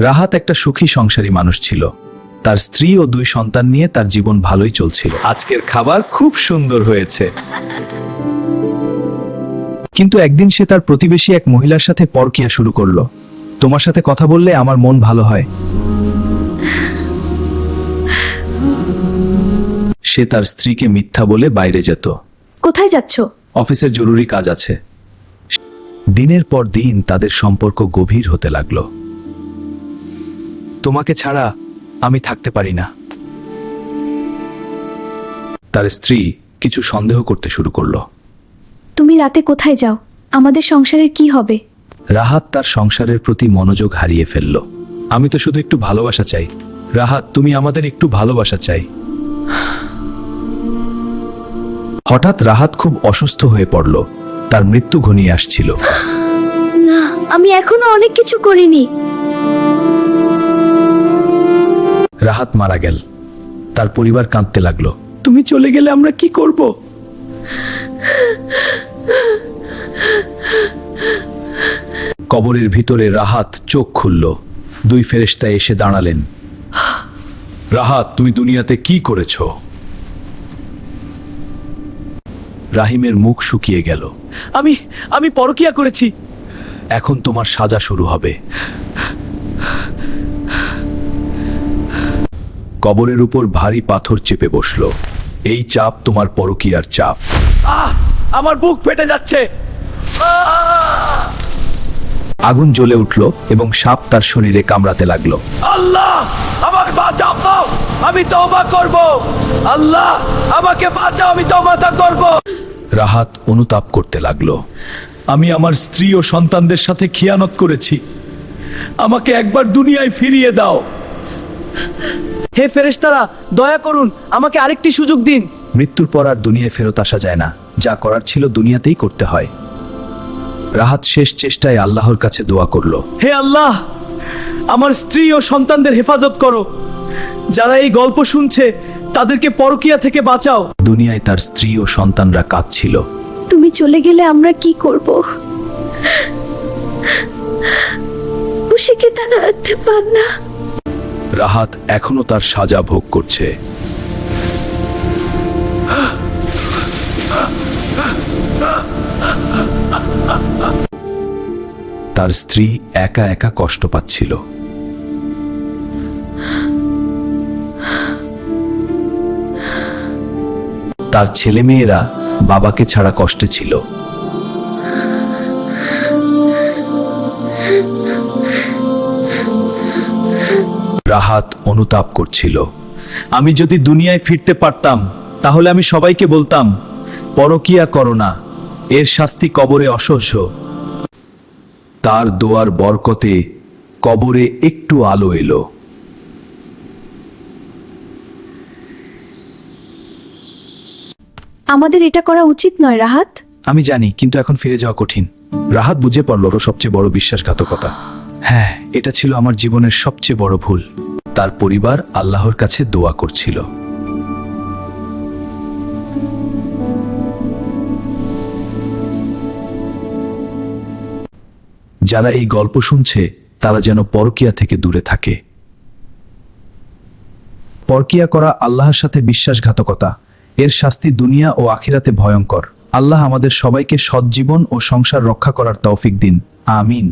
রাহাত একটা সুখী সংসারী মানুষ ছিল। তার স্ত্রী ও 2 সন্তান নিয়ে তার জীবন ভালোই চলছিল। আজকের খাবার খুব সুন্দর হয়েছে। কিন্তু একদিন সে তার প্রতিবেশী এক মহিলার সাথে পরকীয়া শুরু করলো। তোমার সাথে কথা বললে আমার মন ভালো হয়। সে তার স্ত্রীকে মিথ্যা বলে বাইরে যেত। কোথায় যাচ্ছ? অফিসের জরুরি কাজ আছে। দিনের পর দিন তাদের সম্পর্ক গভীর হতে লাগলো। তোমাকে ছাড়া আমি থাকতে পারি না। তার স্ত্রী কিছু সন্দেহ করতে শুরু করলো। তুমি রাতে কোথায় যাও? আমাদের সংসারের কি হবে? রাহাত তার সংসারের প্রতি মনোযোগ হারিয়ে ফেলল। আমি তো শুধু একটু ভালোবাসা চাই। রাহাত, তুমি আমাদের একটু ভালোবাসা চাই। হঠাৎ রাহাত খুব অসুস্থ হয়ে পড়ল। তার মৃত্যু ঘনিয়ে আসছিল। না, আমি এখনো অনেক কিছু করিনি। রাহাত মারা গেল। তার পরিবার কাঁদতে লাগলো। তুমি চলে গেলে আমরা কি করব? কবরের ভিতরে রাহাত চোখ খুলল। 2 ফেরেশতা এসে দাঁড়ালেন। রাহাত, তুমি দুনিয়াতে কি করেছো? রাহিমের মুখ শুকিয়ে গেল। আমি পরকীয়া করেছি। এখন তোমার সাজা শুরু হবে। কবরের উপর ভারী পাথর চেপে বসলো। এই চাপ তোমার পরকীয়ার চাপ। আমার বুক ফেটে যাচ্ছে। আগুন জ্বলে উঠল এবং সাপ তার শরীরে কামড়াতে লাগলো। আল্লাহ, আমাকে বাঁচাও, আমি তওবা করব। আল্লাহ, আমাকে বাঁচাও, আমি তওবা করব। রাহাত অনুতাপ করতে লাগলো। আমি আমার স্ত্রী ও সন্তানদের সাথে খিয়ানত করেছি। আমাকে একবার দুনিয়ায় ফিরিয়ে দাও। হে ফেরেশতারা, দয়া করুন, আমাকে আরেকটি সুযোগ দিন। মৃত্যুর পর আর দুনিয়ায় ফেরত আসা যায় না। যা করার ছিল দুনিয়াতেই করতে হয়। রাহাত শেষ চেষ্টায় আল্লাহর কাছে দোয়া করলো। হে আল্লাহ, আমার স্ত্রী ও সন্তানদের হেফাজত করো। যারা এই গল্প শুনছে তাদেরকে পরকীয়া থেকে বাঁচাও। দুনিয়ায় তার স্ত্রী ও সন্তানরা কাঁদছিল। তুমি চলে গেলে আমরা কি করব? খুশিকে তারা রাখতে পার না। রাহাত এখনো তার সাজা ভোগ করছে। তার স্ত্রী একা একা কষ্ট পাচ্ছিল। তার ছেলেমেয়েরা বাবাকে ছাড়া কষ্টে ছিল। রাহাত অনুতাপ করছিল। আমি যদি দুনিয়ায় ফিরতে পারতাম তাহলে আমি সবাইকে বলতাম, পরকীয়া করো না, এর শাস্তি কবরে অসহ্য। তার দোয়ার বরকতে কবরে একটু আলো এলো। আমাদের এটা করা উচিত নয় রাহাত। আমি জানি, কিন্তু এখন ফিরে যাওয়া কঠিন। রাহাত বুঝে পড়ল ওর সবচেয়ে বড় বিশ্বাসঘাতকতা। হ্যাঁ, এটা ছিল আমার জীবনের সবচেয়ে বড় ভুল। তার পরিবার আল্লাহর কাছে দোয়া করছিল। যারা এই গল্প শুনছে তারা যেন পরকীয়া থেকে দূরে থাকে। পরকীয়া করা আল্লাহর সাথে বিশ্বাসঘাতকতা। এর শাস্তি দুনিয়া ও আখিরাতে ভয়ঙ্কর। আল্লাহ আমাদের সবাইকে সৎ জীবন ও সংসার রক্ষা করার তৌফিক দিন। আমিন।